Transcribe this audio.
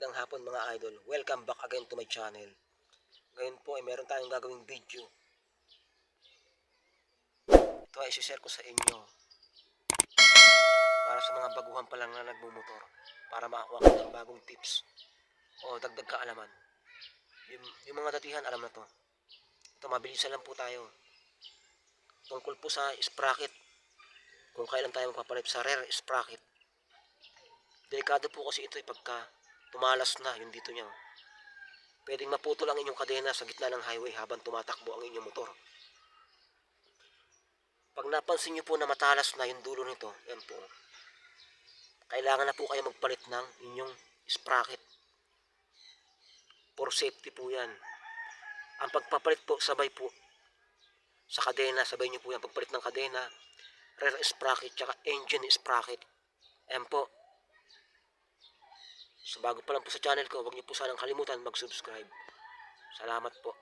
Magandang hapon mga idol. Welcome back again to my channel. Ngayon po ay meron tayong gagawing video. Ito ay isi-share ko sa inyo para sa mga baguhan pa lang na nagmumotor, para makakuha kayo ng bagong tips o dagdag kaalaman. Yung mga datihan alam na to. Ito mabilisan lang po tayo. Tungkol po sa sprocket. Kung kailan tayo magpapalit sa rear sprocket. Delikado po kasi ito pagka tumalas na yung dito niya. Pwedeng maputol ang inyong kadena sa gitna ng highway habang tumatakbo ang inyong motor. Pag napansin nyo po na matalas na yung dulo nito, yan po. Kailangan na po kayo magpalit ng inyong sprocket. For safety po yan. Ang pagpapalit po, sabay po sa kadena, sabay nyo po yan. Pagpalit ng kadena, rear sprocket, tsaka engine sprocket. Yan po. So bago pa lang po sa channel ko, huwag niyo po sanang kalimutan mag-subscribe. Salamat po.